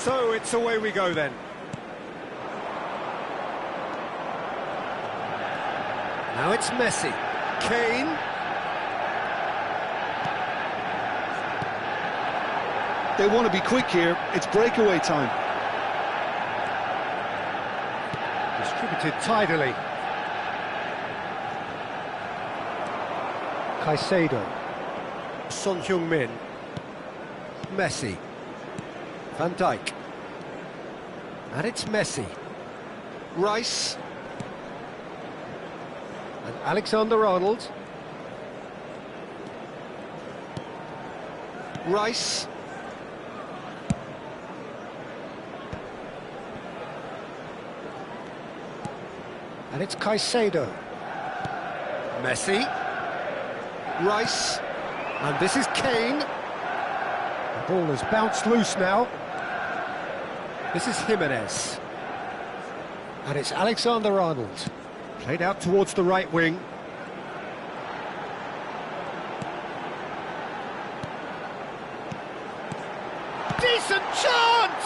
So it's away we go then. Now it's Messi. Kane. They want to be quick here. It's breakaway time. Distributed tidily. Caicedo. Son Heung-min. Messi. Van Dijk. And it's Messi. Rice. And Alexander-Arnold. Rice. And it's Caicedo. Messi. Rice. And this is Kane. The ball has bounced loose now. This is Jimenez. And it's Alexander-Arnold. Played out towards the right wing. Decent chance!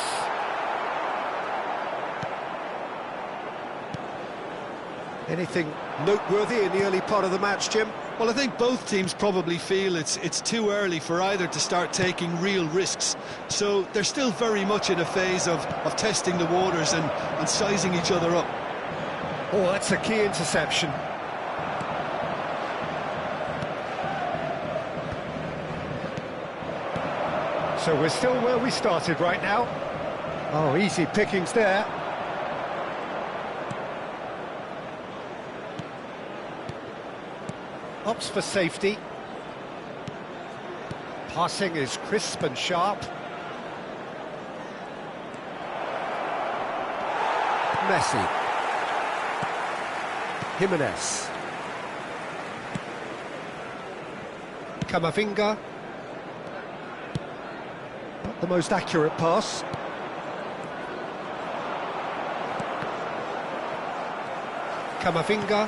Anything noteworthy in the early part of the match, Jim? Well, I think both teams probably feel it's too early for either to start taking real risks. So they're still very much in a phase of testing the waters and sizing each other up. Oh, that's a key interception. So we're still where we started right now. Oh, easy pickings there. Opts for safety. Passing is crisp and sharp. Messi. Jimenez. Camavinga. Not the most accurate pass. Camavinga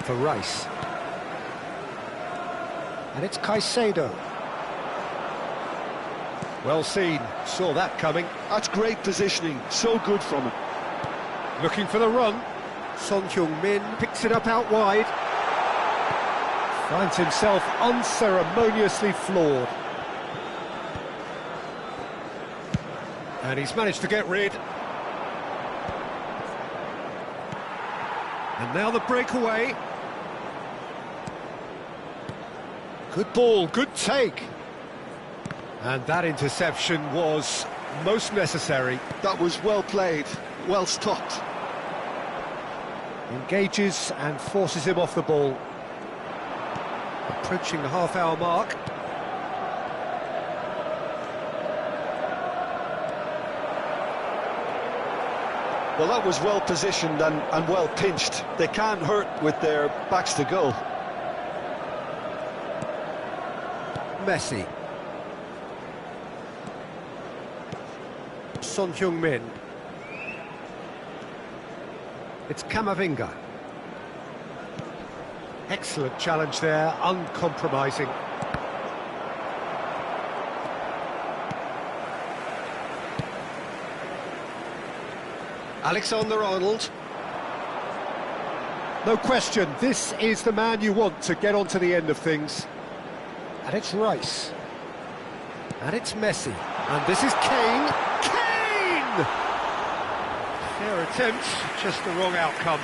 for Rice. And it's Caicedo. Well seen, saw that coming. That's great positioning, so good from him. Looking for the run. Son Heung-min picks it up out wide. Finds himself unceremoniously floored. And he's managed to get rid. And now the breakaway. Good ball, good take. And that interception was most necessary. That was well played, well stopped. Engages and forces him off the ball. Approaching the half-hour mark. Well, that was well positioned and well pinched. They can't hurt with their backs to goal. Messi. Son Heung-min. It's Camavinga. Excellent challenge there, uncompromising. Alexander-Arnold. No question, this is the man you want to get onto the end of things. And it's Rice. And it's Messi. And this is Kane. Kane! Fair attempt, just the wrong outcome.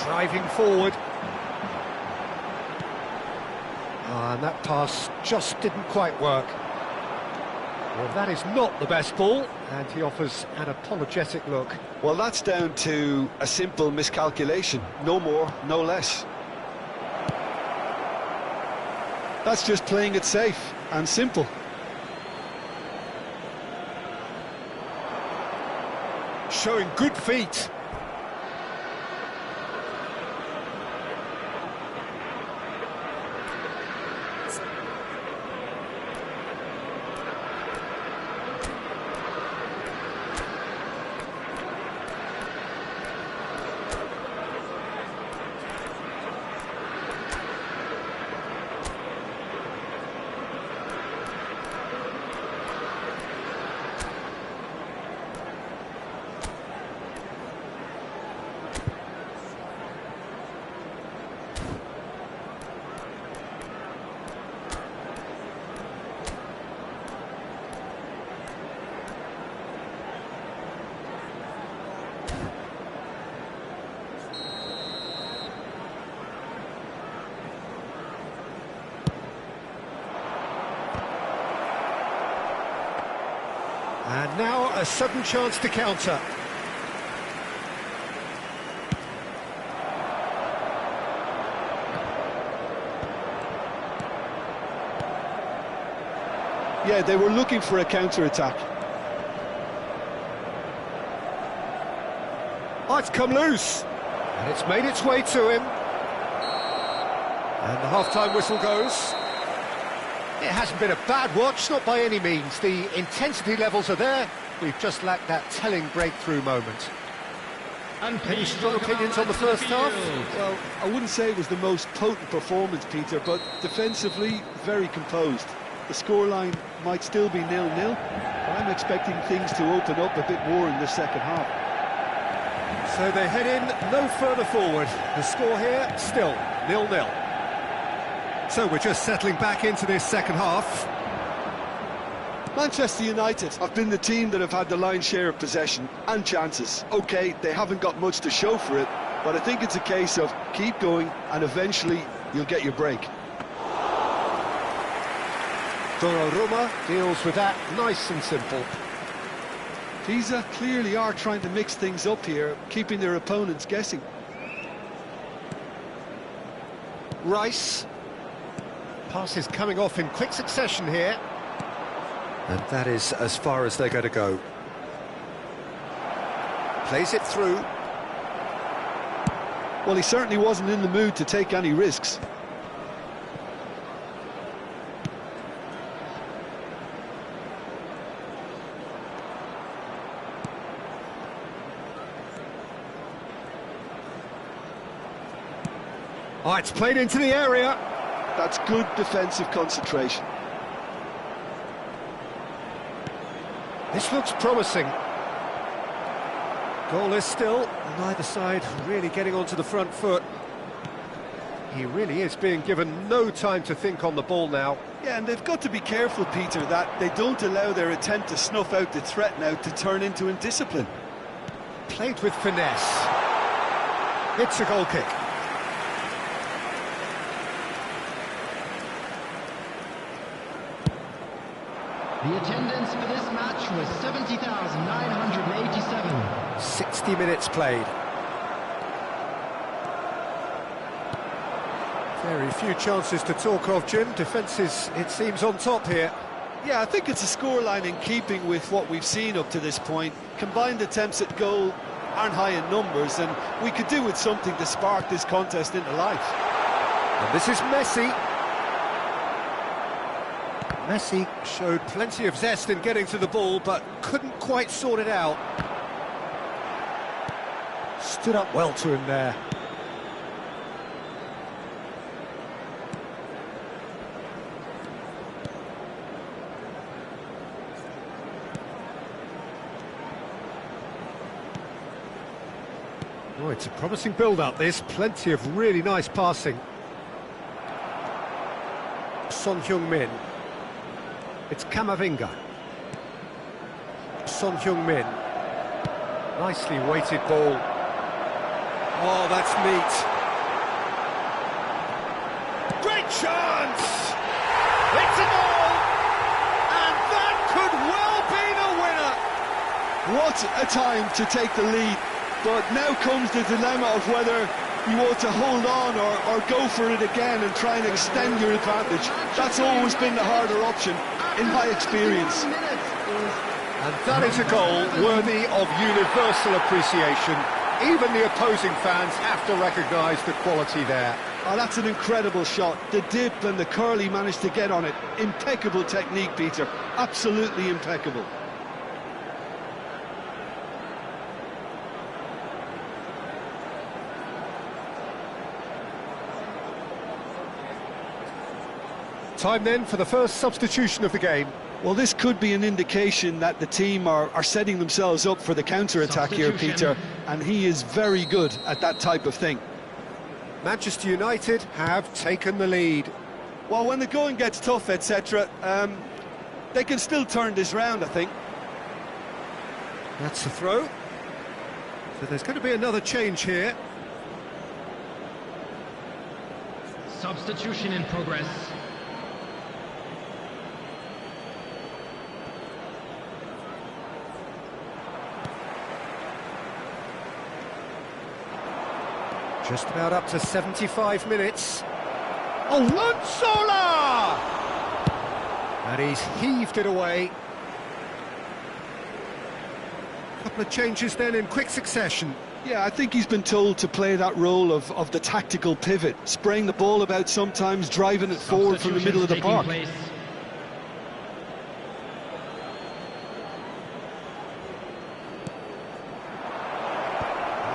Driving forward. And that pass just didn't quite work. Well, that is not the best ball, and he offers an apologetic look. Well, that's down to a simple miscalculation. No more, no less. That's just playing it safe and simple. Showing good feet. And now a sudden chance to counter. Yeah, they were looking for a counter-attack. Oh, it's come loose. And it's made its way to him. And the half-time whistle goes. It hasn't been a bad watch, not by any means. The intensity levels are there. We've just lacked that telling breakthrough moment. Any strong opinions on the first half? Well, I wouldn't say it was the most potent performance, Peter, but defensively, very composed. The scoreline might still be 0-0, but I'm expecting things to open up a bit more in the second half. So they head in no further forward. The score here, still 0-0. So we're just settling back into this second half. Manchester United have been the team that have had the lion's share of possession and chances. OK, they haven't got much to show for it, but I think it's a case of keep going and eventually you'll get your break. Donnarumma deals with that nice and simple. Pisa clearly are trying to mix things up here, keeping their opponents guessing. Rice. Passes coming off in quick succession here. And that is as far as they're going to go. Plays it through. Well, he certainly wasn't in the mood to take any risks. Oh, it's played into the area. That's good defensive concentration. This looks promising. Goal is still, neither side really getting onto the front foot. He really is being given no time to think on the ball now. Yeah, and they've got to be careful, Peter, that they don't allow their attempt to snuff out the threat now to turn into indiscipline. Played with finesse. It's a goal kick. The attendance for this match was 70,987. 60 minutes played. Very few chances to talk of, Jim. Defence is, it seems, on top here. Yeah, I think it's a scoreline in keeping with what we've seen up to this point. Combined attempts at goal aren't high in numbers, and we could do with something to spark this contest into life. And this is Messi. Messi showed plenty of zest in getting to the ball, but couldn't quite sort it out. Stood up well to him there. Oh, it's a promising build-up, this. Plenty of really nice passing. Son Heung-min. It's Camavinga. Son Heung-min. Nicely weighted ball. Oh, that's neat. Great chance! It's a goal! And that could well be the winner! What a time to take the lead. But now comes the dilemma of whether you ought to hold on or go for it again and try and extend your advantage. That's always been the harder option, in my experience. And that is a goal worthy of universal appreciation. Even the opposing fans have to recognise the quality there. Oh, that's an incredible shot. The dip and the curl he managed to get on it. Impeccable technique, Peter. Absolutely impeccable. Time then for the first substitution of the game. Well, this could be an indication that the team are setting themselves up for the counter-attack here, Peter, and he is very good at that type of thing. Manchester United have taken the lead. Well, when the going gets tough, etc., they can still turn this round, I think. That's the throw. So there's going to be another change here. Substitution in progress. Just about up to 75 minutes. Alonsola! And he's heaved it away. Couple of changes then in quick succession. Yeah, I think he's been told to play that role of the tactical pivot, spraying the ball about sometimes, driving it forward from the middle of the park.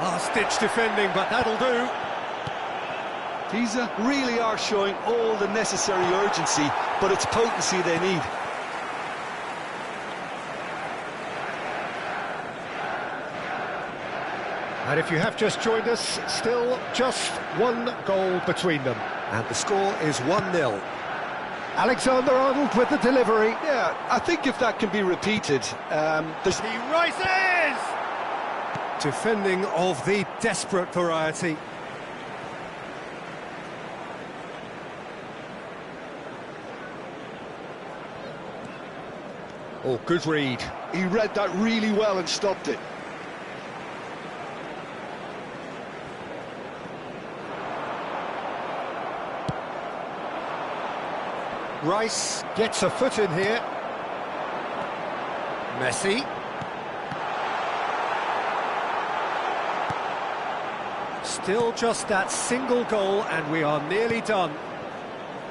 Last-ditch defending, but that'll do. Pisa really are showing all the necessary urgency, but it's potency they need. And if you have just joined us, still just one goal between them. And the score is 1-0. Alexander-Arnold with the delivery. Yeah, I think if that can be repeated, He rises! Defending of the desperate variety. Oh, good read. He read that really well and stopped it. Rice gets a foot in here. Messi. Still just that single goal and we are nearly done.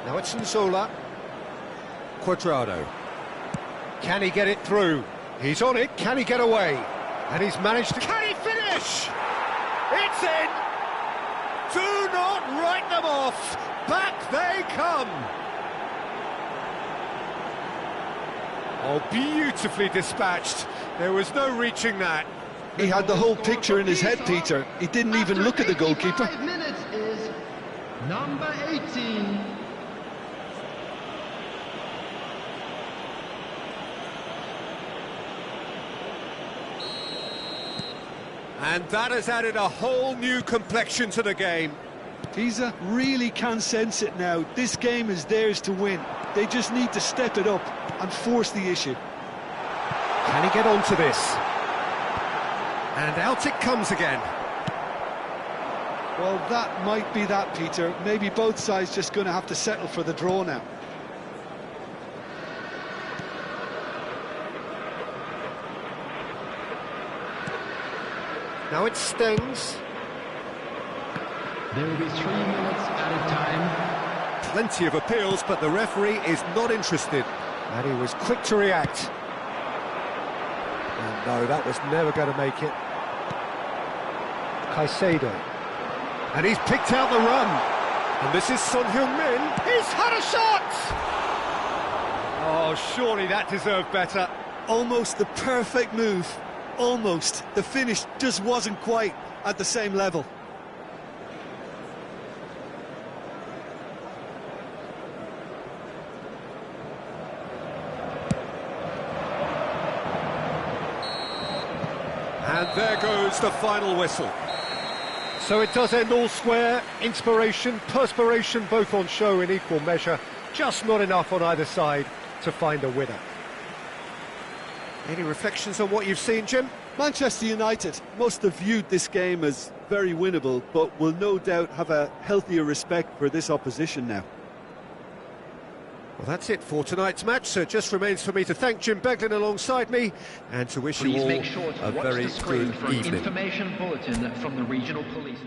Now it's Nzola. Cuadrado. Can he get it through? He's on it. Can he get away? And he's managed to... Can he finish? It's in! Do not write them off. Back they come. Oh, beautifully dispatched. There was no reaching that. He had the whole picture in his head, Peter. He didn't even look at the goalkeeper. 5 minutes is number 18. And that has added a whole new complexion to the game. Pisa really can sense it now. This game is theirs to win. They just need to step it up and force the issue. Can he get onto this? And out it comes again. Well, that might be that, Peter. Maybe both sides just going to have to settle for the draw now. Now it Stengs. There will be 3 minutes added time. Plenty of appeals, but the referee is not interested. And he was quick to react. And no, that was never going to make it. Caicedo. And he's picked out the run. And this is Son Heung-min. He's had a shot! Oh, surely that deserved better. Almost the perfect move. Almost. The finish just wasn't quite at the same level. And there goes the final whistle. So it does end all square. Inspiration, perspiration, both on show in equal measure. Just not enough on either side to find a winner. Any reflections on what you've seen, Jim? Manchester United must have viewed this game as very winnable, but will no doubt have a healthier respect for this opposition now. Well, that's it for tonight's match, so it just remains for me to thank Jim Beglin alongside me and to wish you Please all make sure to a watch very the screen good for an evening. information bulletin from the regional police.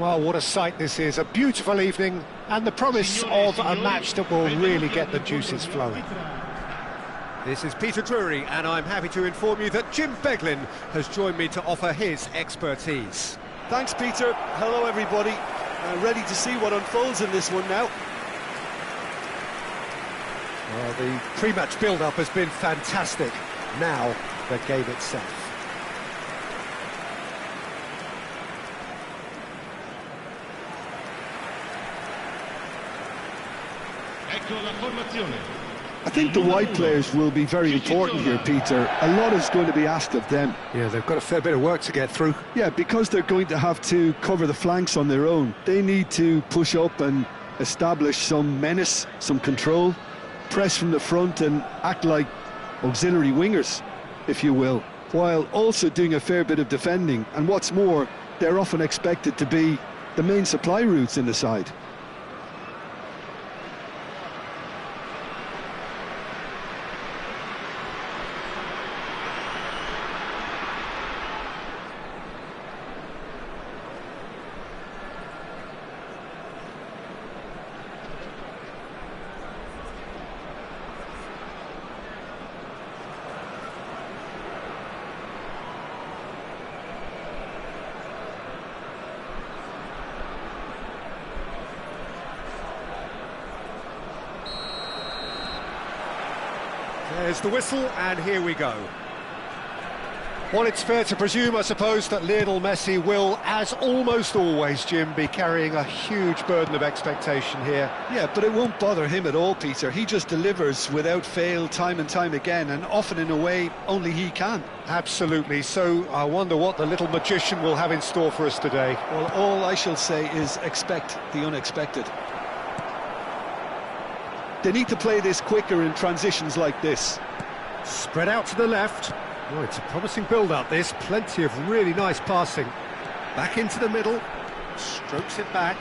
Well, what a sight this is, a beautiful evening, and the promise of a match that will really get the juices flowing. This is Peter Drury, and I'm happy to inform you that Jim Beglin has joined me to offer his expertise. Thanks, Peter. Hello, everybody. Ready to see what unfolds in this one now. Well, the pre-match build-up has been fantastic. Now, the game itself. Ecco la formazione. I think the wide players will be very important here, Peter. A lot is going to be asked of them. Yeah, they've got a fair bit of work to get through. Yeah, because they're going to have to cover the flanks on their own. They need to push up and establish some menace, some control, press from the front and act like auxiliary wingers, if you will, while also doing a fair bit of defending. And what's more, they're often expected to be the main supply routes in the side. There's the whistle, and here we go. Well, it's fair to presume, I suppose, that Lionel Messi will, as almost always, Jim, be carrying a huge burden of expectation here. Yeah, but it won't bother him at all, Peter. He just delivers without fail time and time again, and often in a way only he can. Absolutely. So I wonder what the little magician will have in store for us today. Well, all I shall say is expect the unexpected. They need to play this quicker in transitions like this. Spread out to the left. Oh, it's a promising build-up, this. Plenty of really nice passing. Back into the middle. Strokes it back.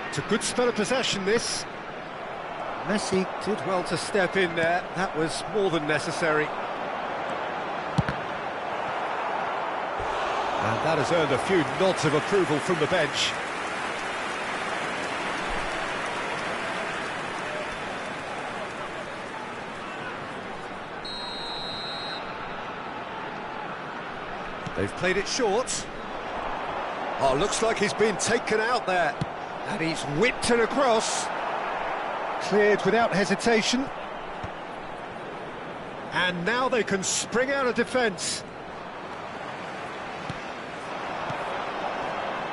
It's a good spell of possession, this. Messi did well to step in there. That was more than necessary. And that has earned a few nods of approval from the bench. They've played it short. Oh, looks like he's been taken out there. And he's whipped it across. Cleared without hesitation. And now they can spring out of defence.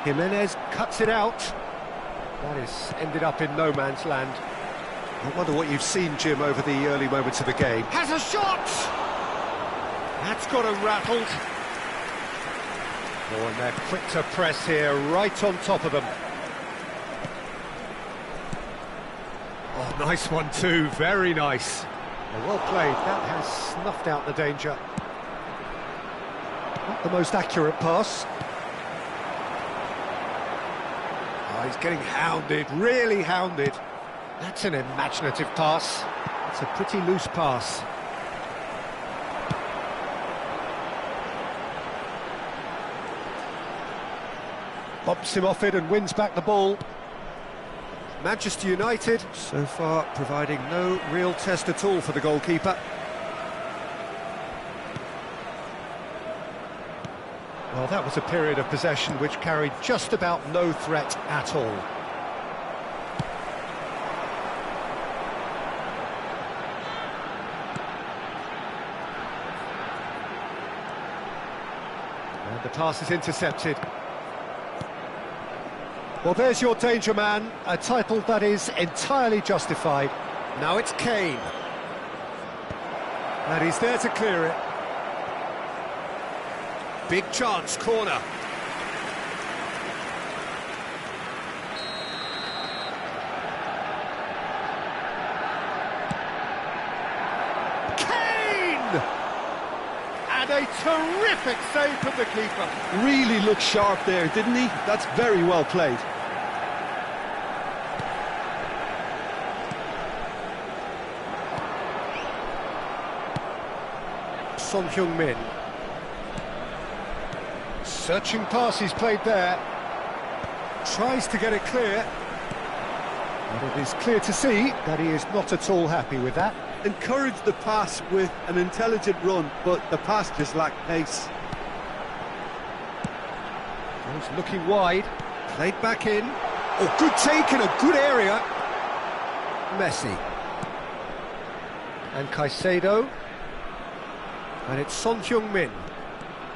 Jimenez cuts it out. That is ended up in no man's land. I wonder what you've seen, Jim, over the early moments of the game. Has a shot! That's got him rattled. Oh, and they're quick to press here, right on top of them. Oh, nice one too, very nice. Well played, that has snuffed out the danger. Not the most accurate pass. Oh, he's getting hounded, really hounded. That's an imaginative pass. It's a pretty loose pass. Bumps him off it and wins back the ball. Manchester United, so far, providing no real test at all for the goalkeeper. Well, that was a period of possession which carried just about no threat at all. And the pass is intercepted. Well, there's your danger man, a title that is entirely justified. Now it's Kane. And he's there to clear it. Big chance, corner. Kane! And a terrific save from the keeper. Really looked sharp there, didn't he? That's very well played. Son Heung-min. Searching pass he's played there. Tries to get it clear. And it is clear to see that he is not at all happy with that. Encouraged the pass with an intelligent run, but the pass just lacked pace. He's looking wide. Played back in. Oh, good take in a good area. Messi. And Caicedo. And it's Son Heung-min.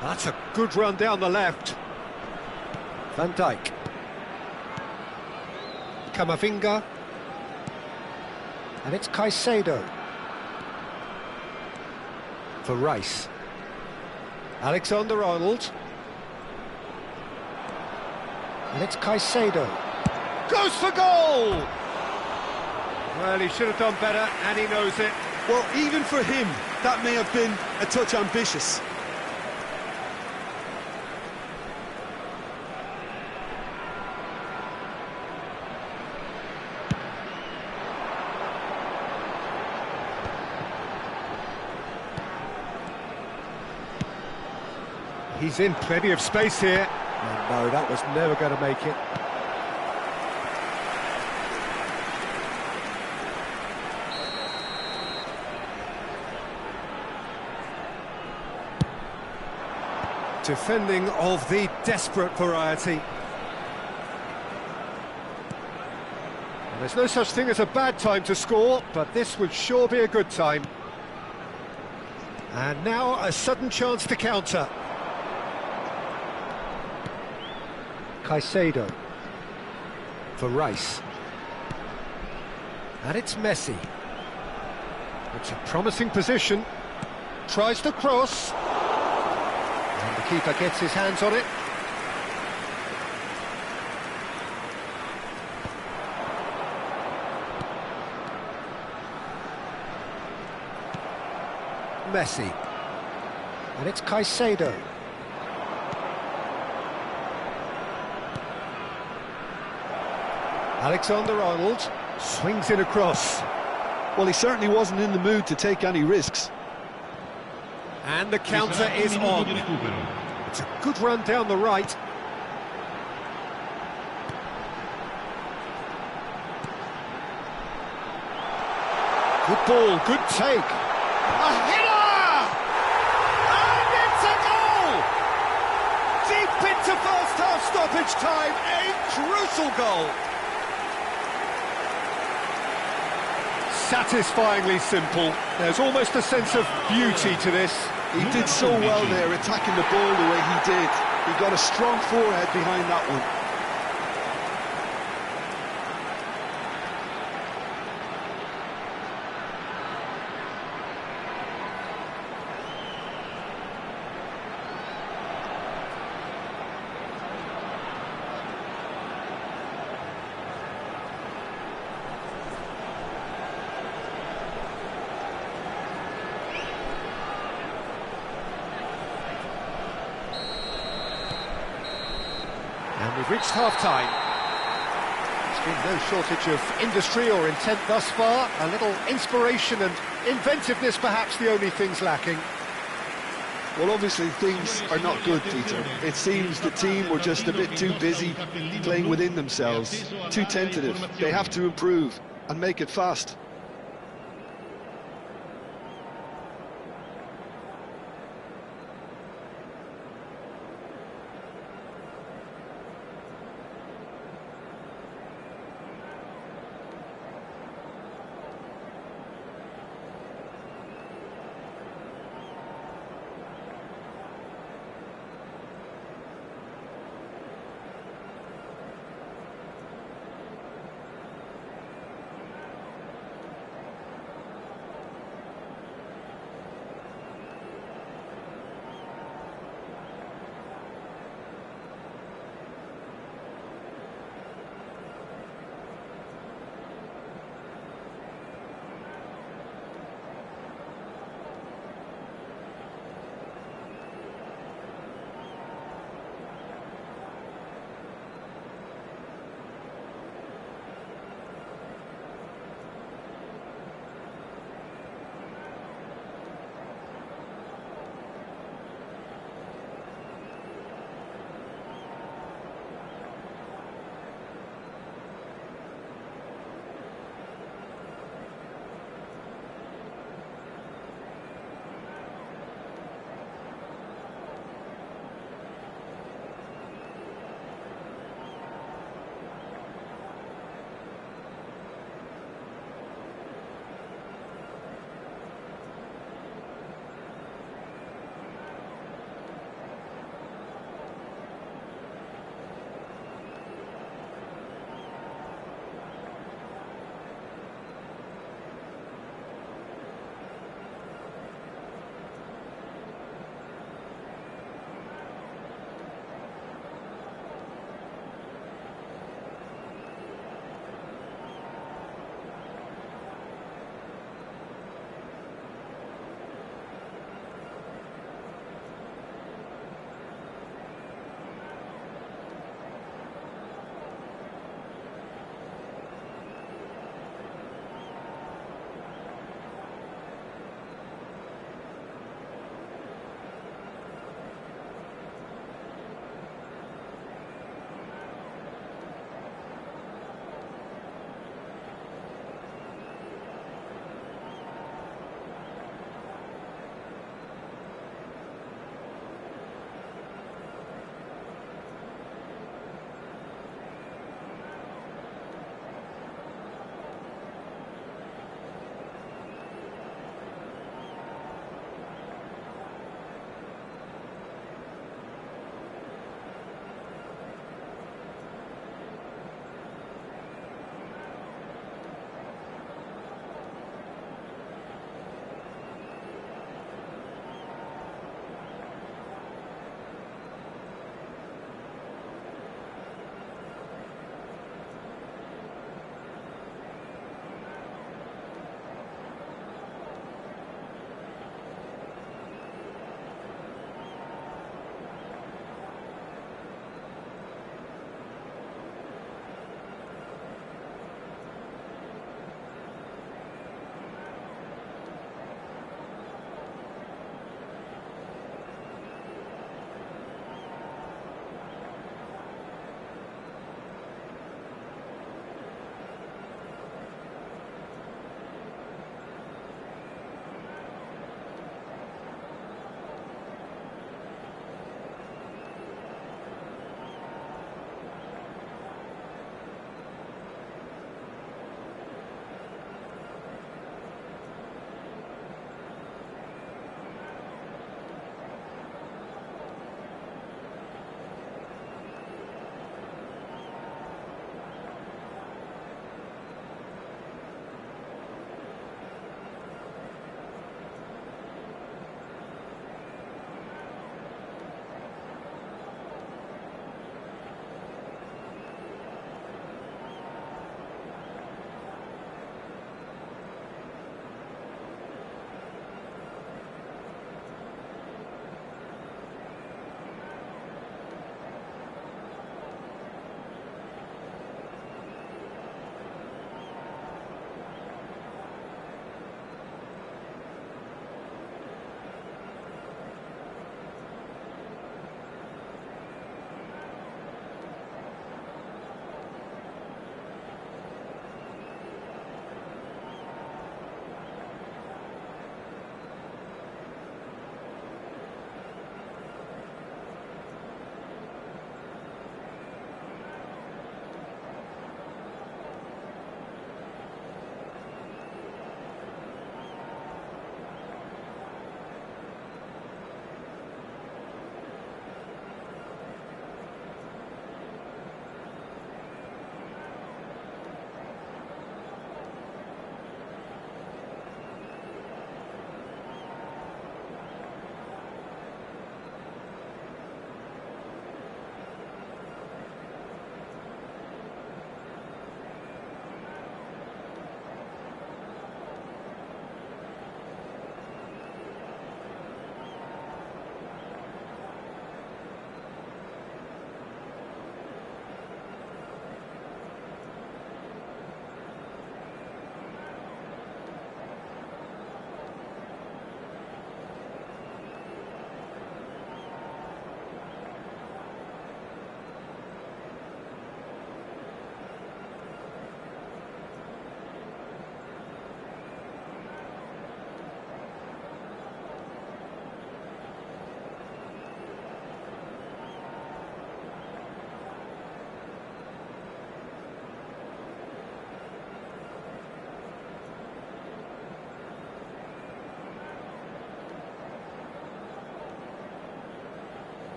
That's a good run down the left. Van Dijk. Camavinga. And it's Caicedo. For Rice. Alexander-Arnold. And it's Caicedo. Goes for goal! Well, he should have done better, and he knows it. Well, even for him, that may have been a touch ambitious. He's in plenty of space here. Oh, no, that was never going to make it. Defending of the desperate variety. And there's no such thing as a bad time to score, but this would sure be a good time. And now a sudden chance to counter. Caicedo. For Rice. And it's Messi. It's a promising position. Tries to cross. And the keeper gets his hands on it. Messi. And it's Caicedo. Alexander-Arnold swings it across. Well, he certainly wasn't in the mood to take any risks. And the counter is on. It's a good run down the right. Good ball, good take. A header! And it's a goal! Deep into first half stoppage time, a crucial goal. Satisfyingly simple. There's almost a sense of beauty to this. He did so well there, attacking the ball the way he did. He got a strong forehead behind that one. And we've reached half-time. There's been no shortage of industry or intent thus far. A little inspiration and inventiveness, perhaps the only things lacking. Well, obviously things are not good, Peter. It seems the team were just a bit too busy playing within themselves, too tentative. They have to improve and make it fast.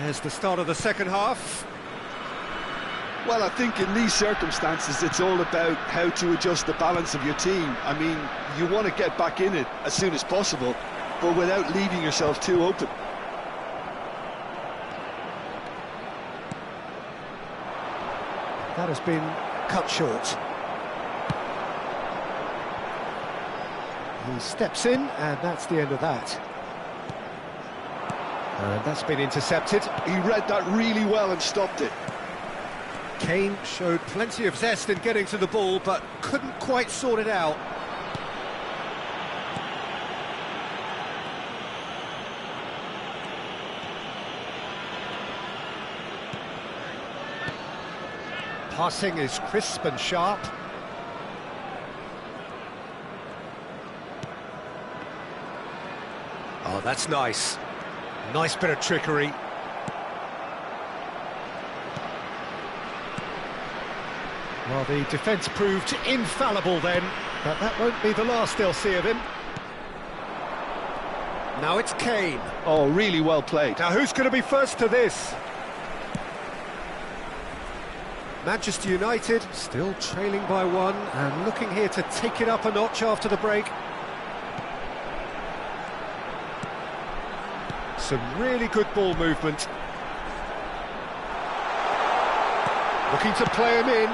There's the start of the second half. Well, I think in these circumstances, it's all about how to adjust the balance of your team. I mean, you want to get back in it as soon as possible, but without leaving yourself too open. That has been cut short. He steps in, and that's the end of that. And that's been intercepted. He read that really well and stopped it. Kane showed plenty of zest in getting to the ball, but couldn't quite sort it out. Passing is crisp and sharp. Oh, that's nice. Nice bit of trickery. Well, the defence proved infallible then, but that won't be the last they'll see of him. Now it's Kane. Oh, really well played. Now who's going to be first to this? Manchester United still trailing by one and looking here to take it up a notch after the break. Some really good ball movement. Looking to play him in.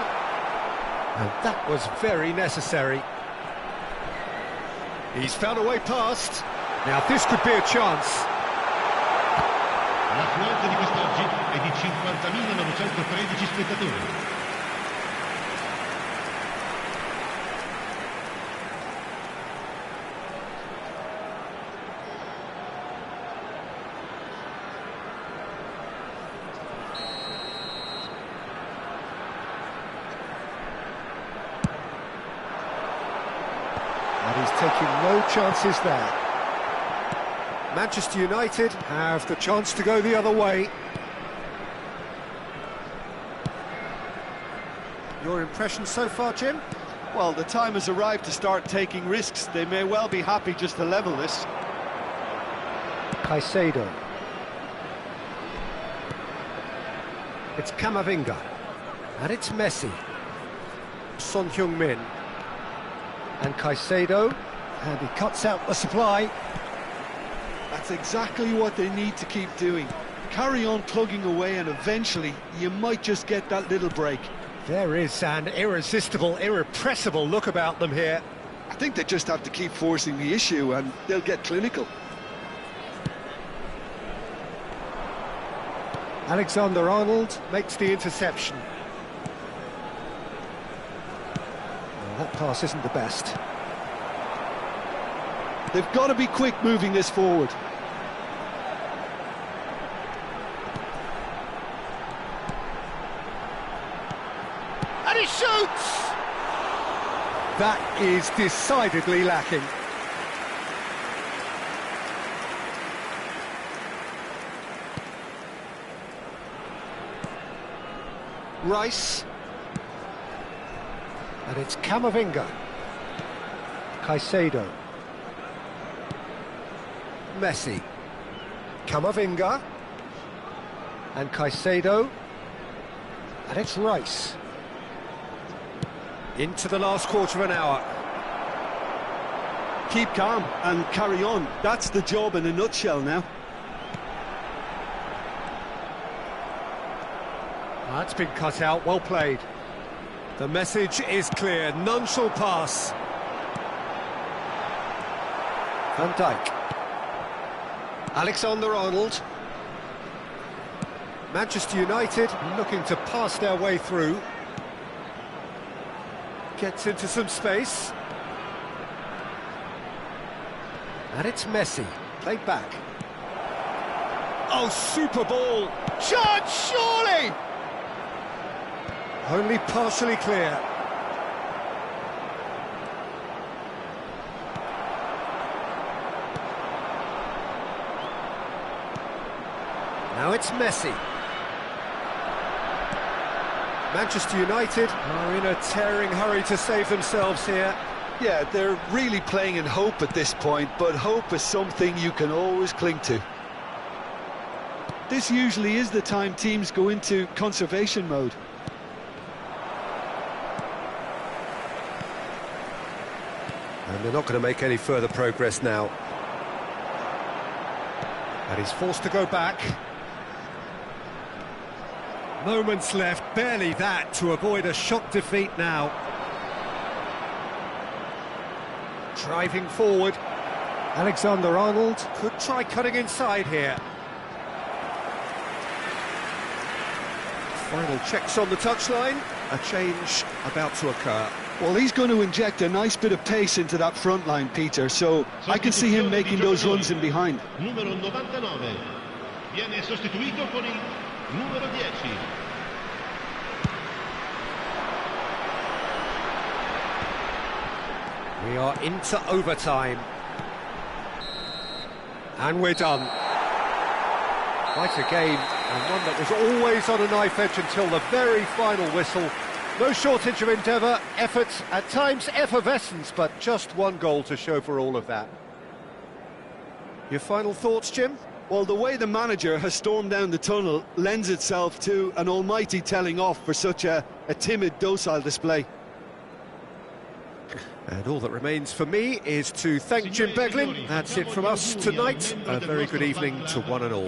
And that was very necessary. He's found a way past. Now this could be a chance. L'affluenza di quest'oggi è di 50.913 spettatori. And he's taking no chances there. Manchester United have the chance to go the other way. Your impression so far, Jim? Well, the time has arrived to start taking risks. They may well be happy just to level this. Caicedo. It's Camavinga. And it's Messi. Son Heung-min. And Caicedo. And he cuts out the supply. That's exactly what they need to keep doing. Carry on plugging away and eventually you might just get that little break. There is an irresistible, irrepressible look about them here. I think they just have to keep forcing the issue and they'll get clinical. Alexander-Arnold makes the interception. Well, that pass isn't the best. They've got to be quick moving this forward. And he shoots! That is decidedly lacking. Rice. And it's Camavinga. Caicedo. Messi. Camavinga. And Caicedo. And it's Rice. Into the last quarter of an hour. Keep calm and carry on. That's the job in a nutshell now. That's been cut out, well played. The message is clear, none shall pass. Van Dijk. Alexander-Arnold. Manchester United looking to pass their way through. Gets into some space. And it's Messi, played back. Oh, super ball! Chance, surely! Only partially clear. Now it's Messi. Manchester United are in a tearing hurry to save themselves here. Yeah, they're really playing in hope at this point, but hope is something you can always cling to. This usually is the time teams go into conservation mode. And they're not going to make any further progress now. And he's forced to go back. Moments left, barely that, to avoid a shock defeat now. Driving forward. Alexander-Arnold could try cutting inside here. Final checks on the touchline. A change about to occur. Well, he's going to inject a nice bit of pace into that front line, Peter, so I can see him making those runs in behind. Numero 99. Viene sostituito con il numero 10. We are into overtime. And we're done. Quite a game, and one that was always on a knife edge until the very final whistle. No shortage of endeavour, effort, at times effervescence, but just one goal to show for all of that. Your final thoughts, Jim? Well, the way the manager has stormed down the tunnel lends itself to an almighty telling off for such a timid, docile display. And all that remains for me is to thank Jim Beglin. That's it from us tonight. A very good evening to one and all.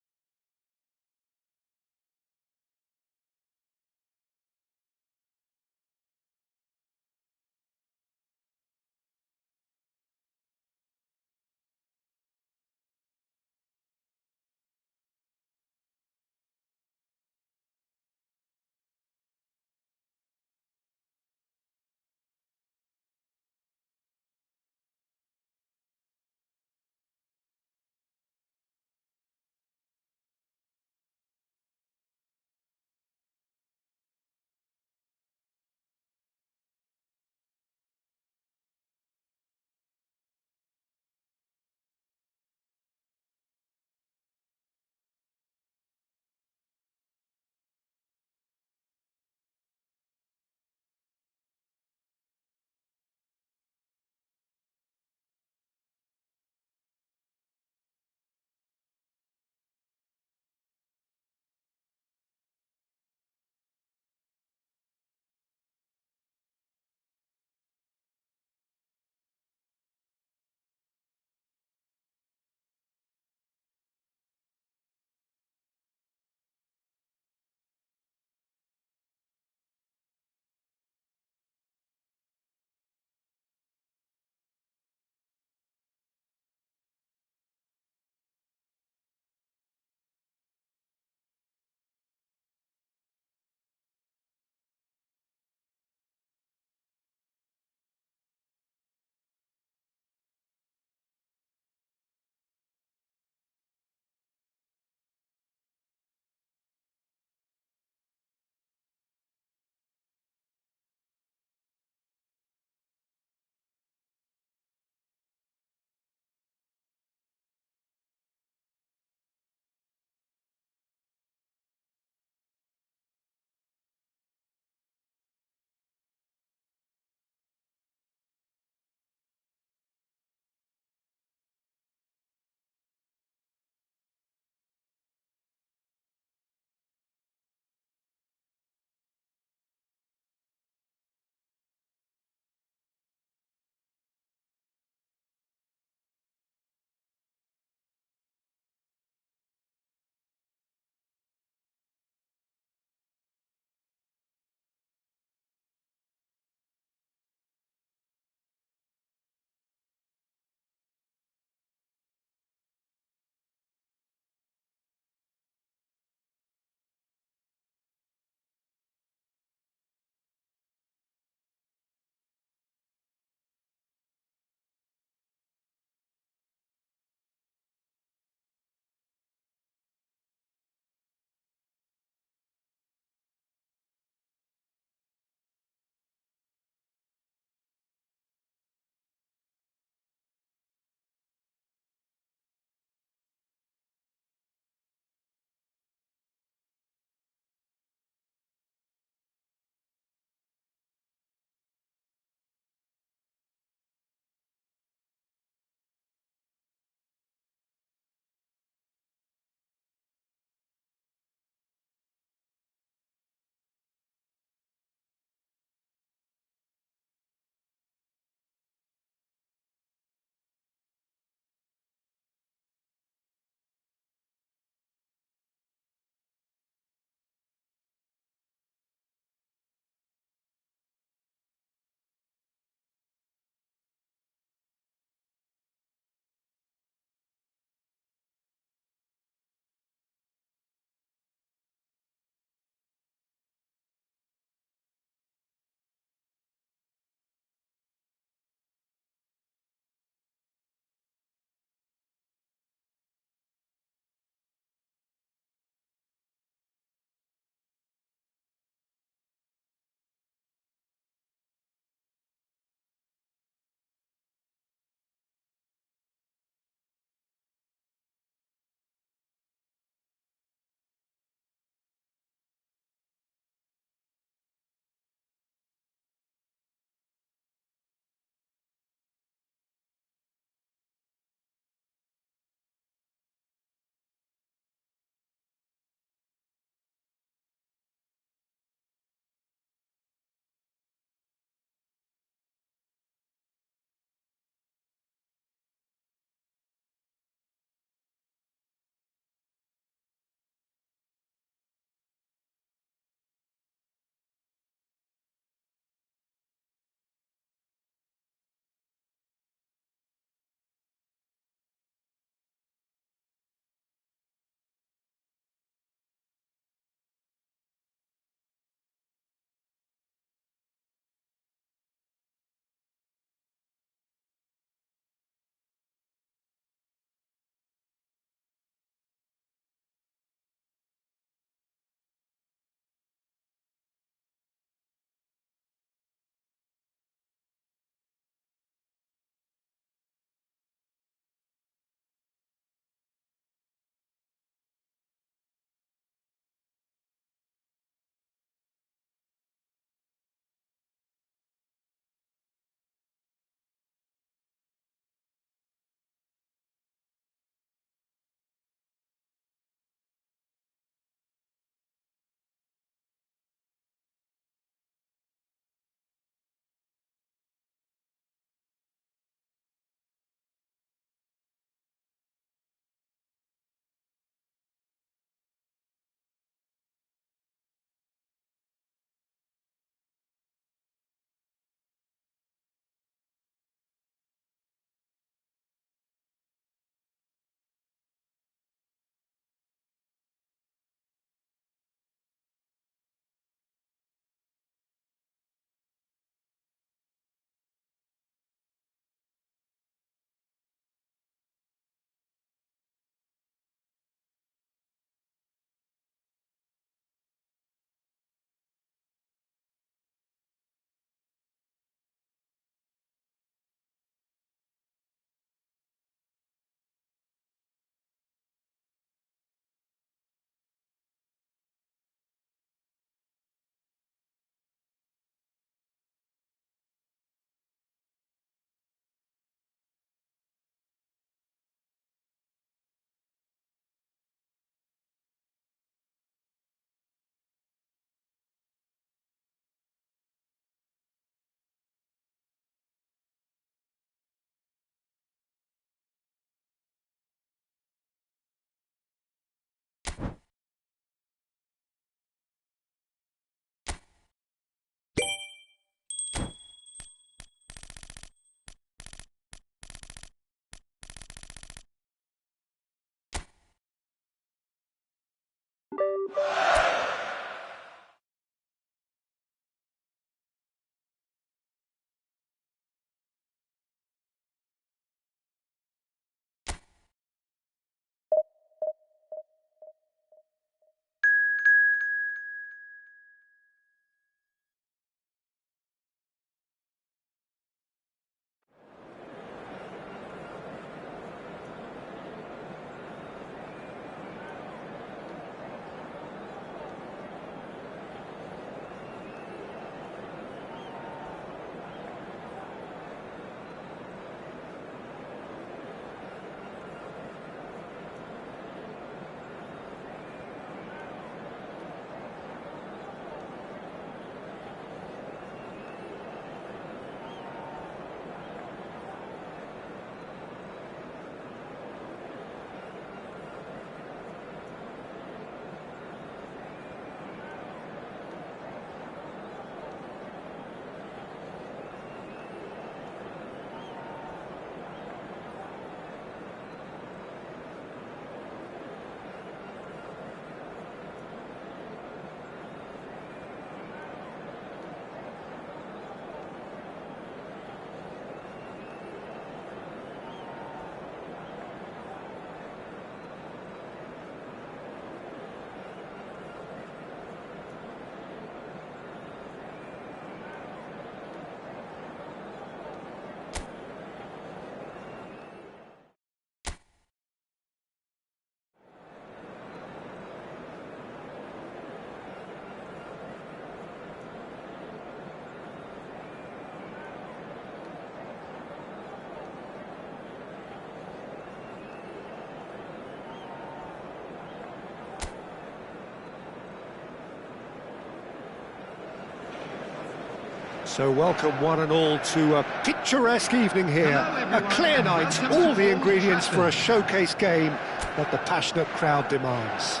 So welcome one and all to a picturesque evening here, a clear night, all the ingredients for a showcase game that the passionate crowd demands.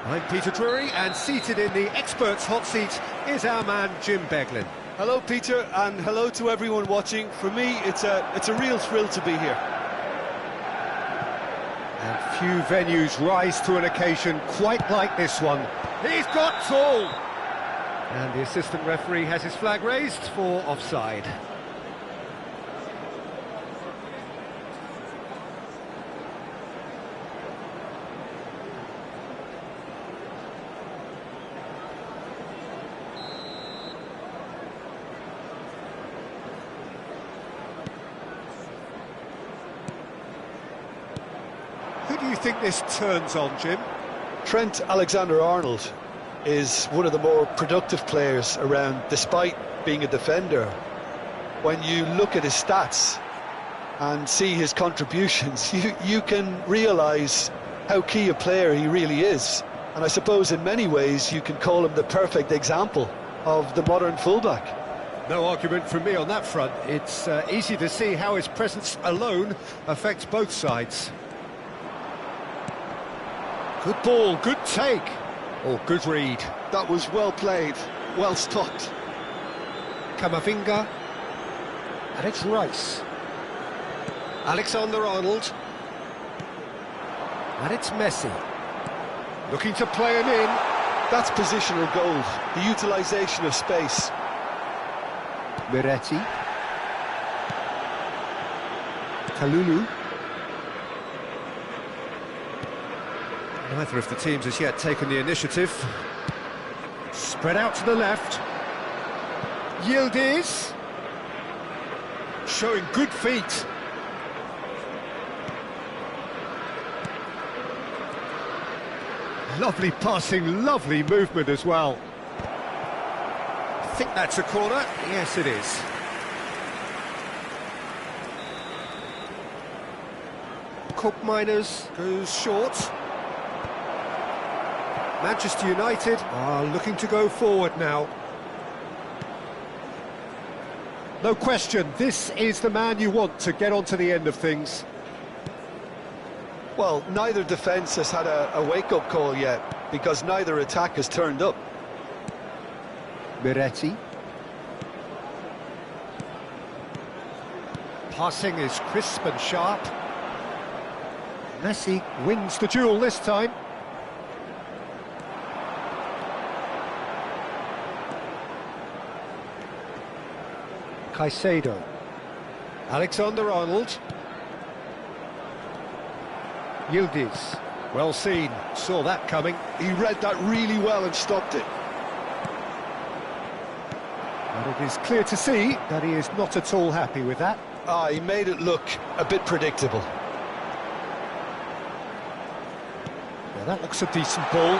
I'm Peter Drury, and seated in the experts' hot seat is our man Jim Beglin. Hello, Peter, and hello to everyone watching. For me, it's a real thrill to be here. And few venues rise to an occasion quite like this one. He's got tall! And the assistant referee has his flag raised for offside. Who do you think this turns on, Jim? Trent Alexander-Arnold is one of the more productive players around, despite being a defender. When you look at his stats and see his contributions, you can realise how key a player he really is. And I suppose in many ways you can call him the perfect example of the modern fullback. No argument from me on that front. It's easy to see how his presence alone affects both sides. Good ball, good take. Oh, good read. That was well played, well stopped. Kamavinga. And it's Rice. Alexander-Arnold. And it's Messi. Looking to play it in. That's positional gold, the utilisation of space. Miretti. Kalulu. Neither of the teams has yet taken the initiative. Spread out to the left. Yildiz. Showing good feet. Lovely passing, lovely movement as well. I think that's a corner. Yes, it is. Cook Miners goes short. Manchester United are looking to go forward now. No question, this is the man you want to get onto the end of things. Well, neither defence has had a wake-up call yet, because neither attack has turned up. Miretti. Passing is crisp and sharp. Messi wins the duel this time. Caicedo. Alexander-Arnold. Yildiz. Well seen, saw that coming. He read that really well and stopped it. And it is clear to see that he is not at all happy with that. He made it look a bit predictable. Now that looks a decent ball.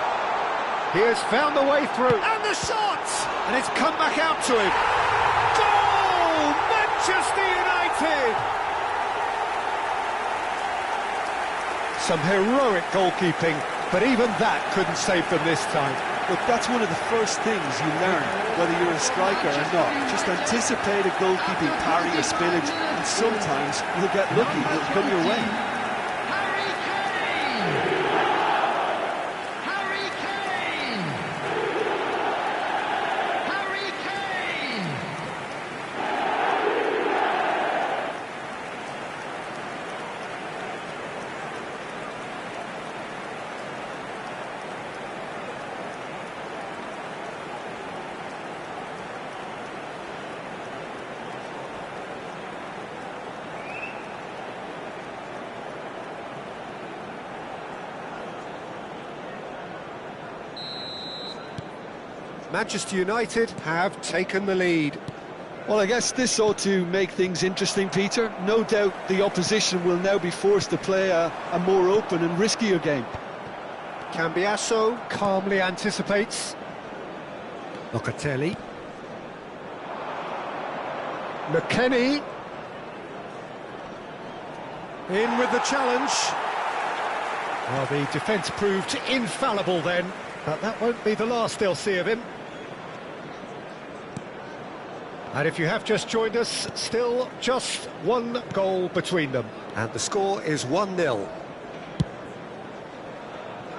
He has found the way through. And the shot! And it's come back out to him. Goal! Manchester United! Some heroic goalkeeping, but even that couldn't save them this time. Look, that's one of the first things you learn, whether you're a striker or not. Just anticipate a goalkeeping parry or spillage, and sometimes you'll get lucky, it'll come your way. Manchester United have taken the lead. Well, I guess this ought to make things interesting, Peter. No doubt the opposition will now be forced to play a more open and riskier game. Cambiasso calmly anticipates. Locatelli. McKennie. In with the challenge. Well, the defence proved infallible then, but that won't be the last they'll see of him. And if you have just joined us, still just one goal between them. And the score is 1-0.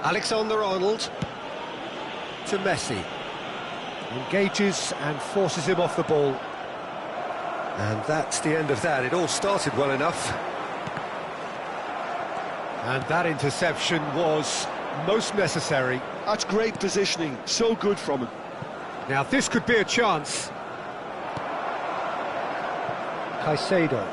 Alexander-Arnold to Messi. Engages and forces him off the ball. And that's the end of that. It all started well enough. And that interception was most necessary. That's great positioning, so good from him. Now this could be a chance. Caicedo.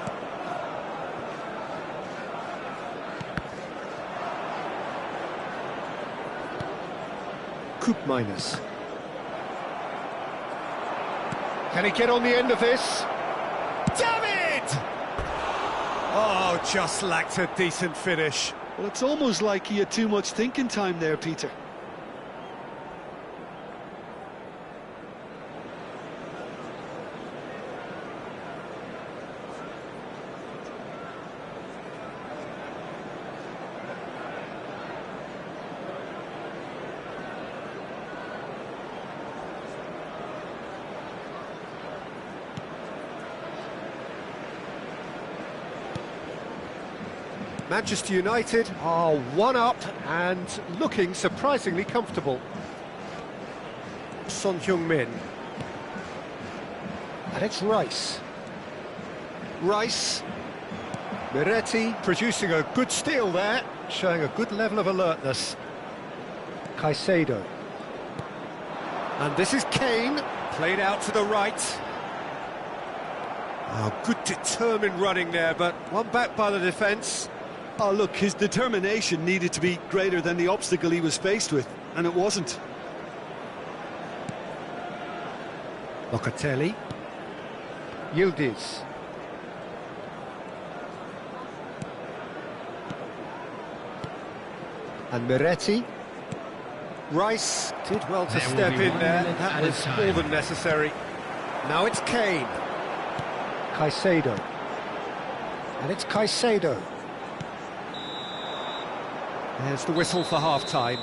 Koopmeiners. Can he get on the end of this? David! Oh, just lacked a decent finish. Well, it's almost like he had too much thinking time there, Peter. Manchester United are one up and looking surprisingly comfortable. Son Heung-min. And it's Rice. Rice. Miretti producing a good steal there, showing a good level of alertness. Caicedo. And this is Kane, played out to the right. Oh, good determined running there, but one back by the defence. Oh, look, his determination needed to be greater than the obstacle he was faced with, and it wasn't. Locatelli. Yildiz. And Miretti. Rice did well to step in there. That was more than necessary. Now it's Kane. Caicedo. And it's Caicedo. There's the whistle for half-time.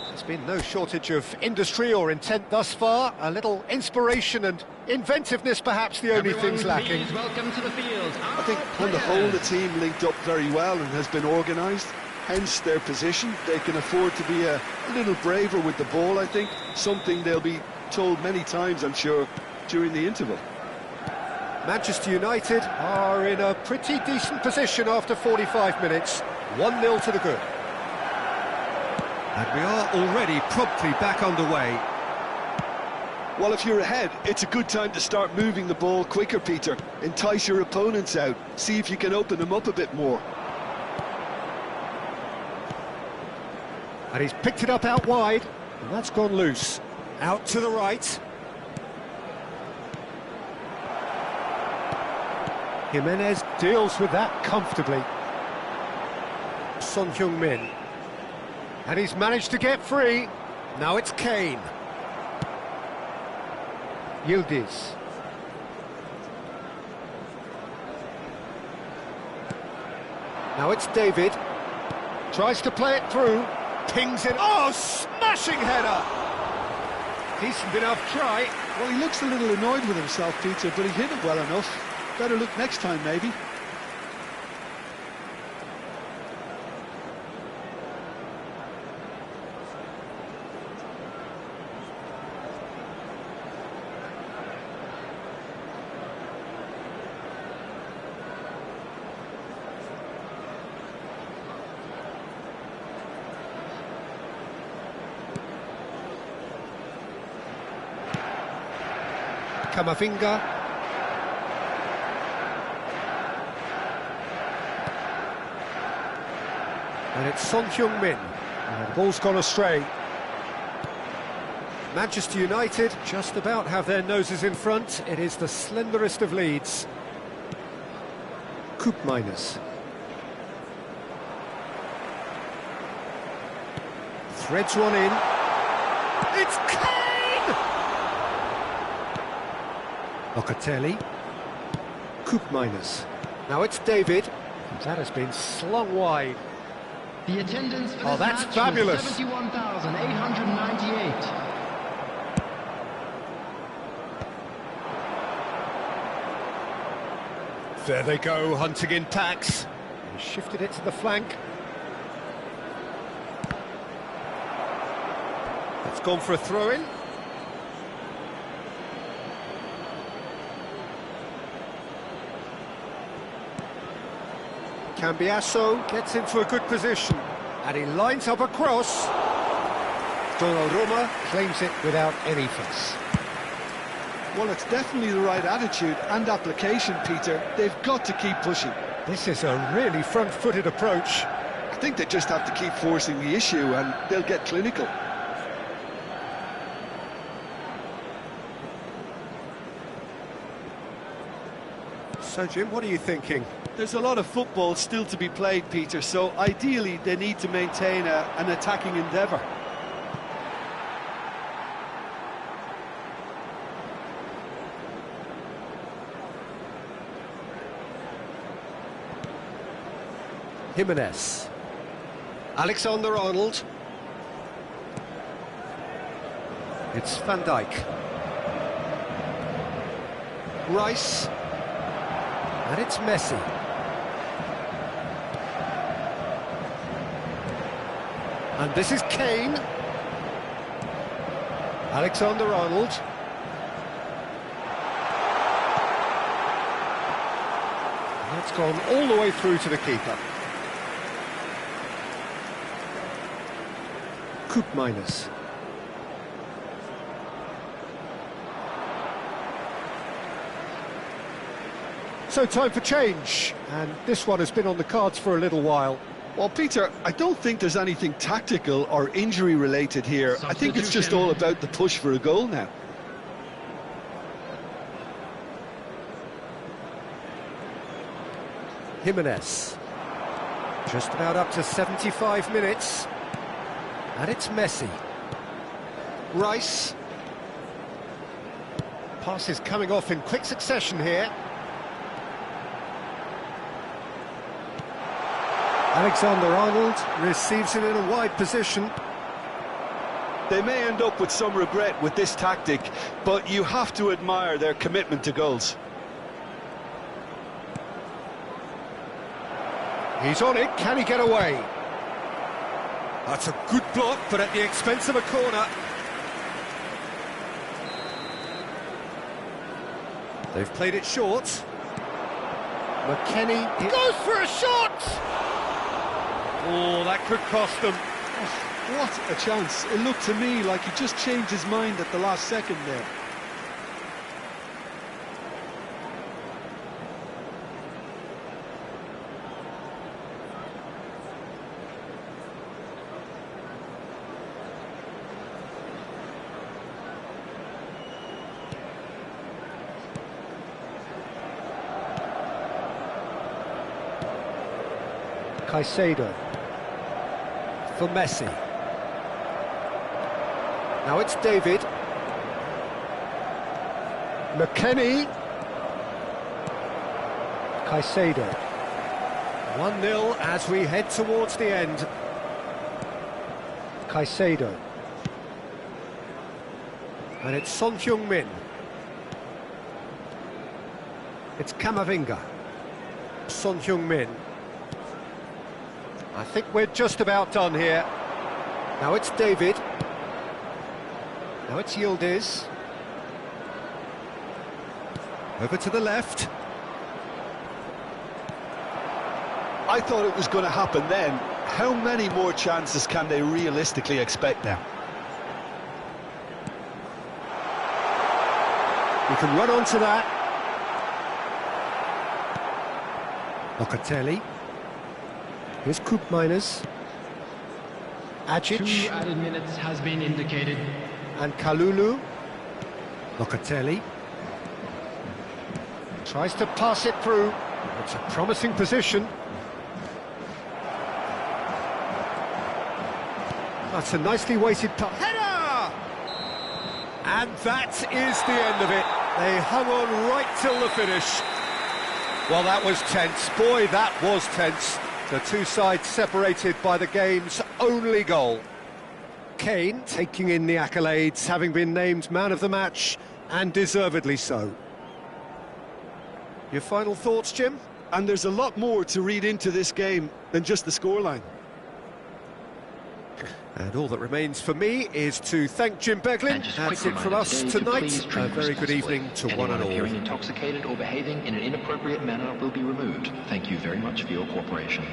There's been no shortage of industry or intent thus far. A little inspiration and inventiveness, perhaps, the only things lacking. Welcome to the field. I think on the whole the team linked up very well and has been organised. Hence their position. They can afford to be a little braver with the ball, I think. Something they'll be told many times, I'm sure, during the interval. Manchester United are in a pretty decent position after 45 minutes. 1-0 to the good. And we are already promptly back underway. Well, if you're ahead, it's a good time to start moving the ball quicker, Peter. Entice your opponents out. See if you can open them up a bit more. And he's picked it up out wide, and that's gone loose. Out to the right. Jimenez deals with that comfortably. Son Heung-min. And he's managed to get free. Now it's Kane. Yildiz. Now it's David. Tries to play it through. Pings it. Oh, smashing header! Decent enough try. Well, he looks a little annoyed with himself, Peter, but he hit it well enough. Better look next time, maybe. Kamavinga. And it's Son Heung-min. And the ball's gone astray. Manchester United just about have their noses in front. It is the slenderest of leads. Coop minus. Threads one in. It's Kane! Locatelli. Coop minus. Now it's David. That has been slung wide. The attendance for Oh, this that's match fabulous. was 71,898. There they go, hunting in packs. He shifted it to the flank. It's gone for a throw-in. Cambiasso gets into a good position, and he lines up a cross. Donnarumma claims it without any fuss. Well, it's definitely the right attitude and application, Peter. They've got to keep pushing. This is a really front-footed approach. I think they just have to keep forcing the issue and they'll get clinical. So, Jim, what are you thinking? There's a lot of football still to be played, Peter, so ideally they need to maintain an attacking endeavour. Jimenez. Alexander-Arnold. It's Van Dijk. Rice. And it's Messi. And this is Kane. Alexander-Arnold. That's gone all the way through to the keeper. Coop minus. So time for change, and this one has been on the cards for a little while. Well, Peter, I don't think there's anything tactical or injury related here. I think it's just all about the push for a goal now. Jimenez. Just about up to 75 minutes. And it's Messi. Rice. Passes coming off in quick succession here. Alexander-Arnold receives it in a wide position. They may end up with some regret with this tactic, but you have to admire their commitment to goals. He's on it, can he get away? That's a good block, but at the expense of a corner. They've played it short. McKennie goes for a shot! Oh, that could cost them. Oh, what a chance. It looked to me like he just changed his mind at the last second there. Caicedo. For Messi. Now it's David. McKennie. Caicedo. 1-0 as we head towards the end. Caicedo. And it's Son Heung-min. It's Camavinga. Son Heung-min. I think we're just about done here. Now it's David. Now it's Yildiz. Over to the left. I thought it was going to happen then. How many more chances can they realistically expect now? We can run on to that. Locatelli. Here's Koopmeiners. Ajic. 2 added minutes has been indicated. And Kalulu. Locatelli. Tries to pass it through. It's a promising position. That's a nicely weighted pass. Header! And that is the end of it. They hung on right till the finish. Well, that was tense. Boy, that was tense. The two sides separated by the game's only goal. Kane taking in the accolades, having been named man of the match, and deservedly so. Your final thoughts, Jim? And there's a lot more to read into this game than just the scoreline. And all that remains for me is to thank Jim Beglin. That's it from us tonight. A very good evening to one and all. Anyone appearing intoxicated or behaving in an inappropriate manner will be removed. Thank you very much for your cooperation.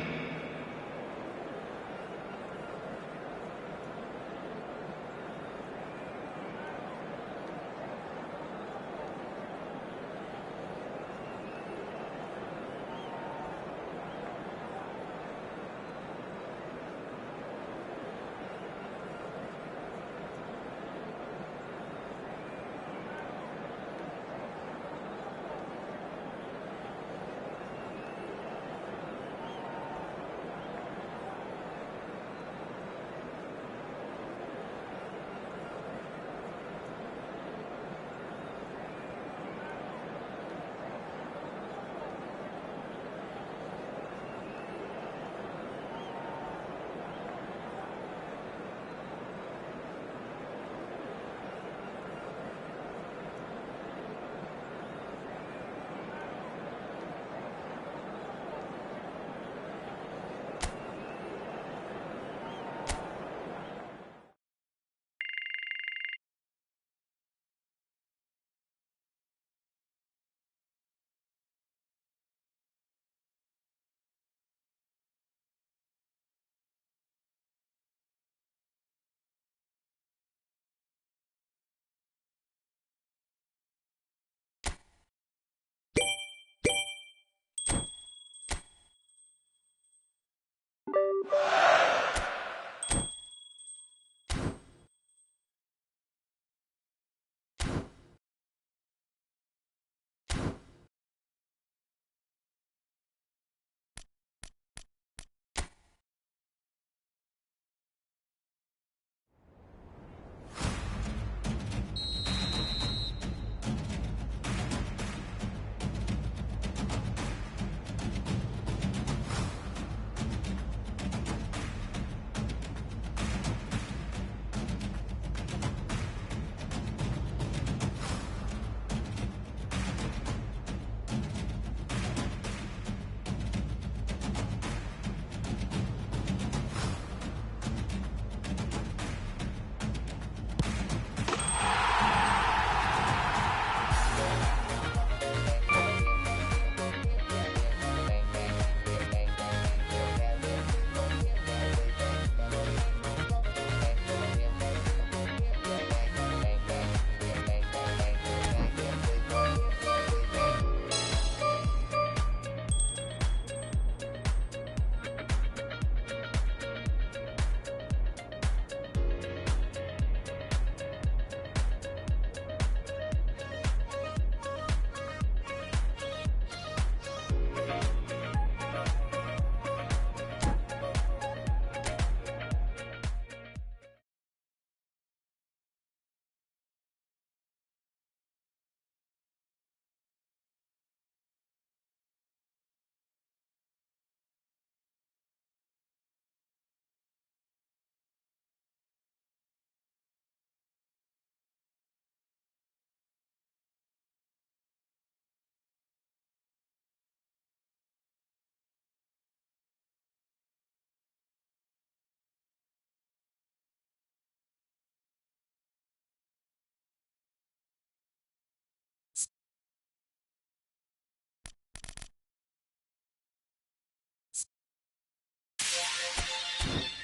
off.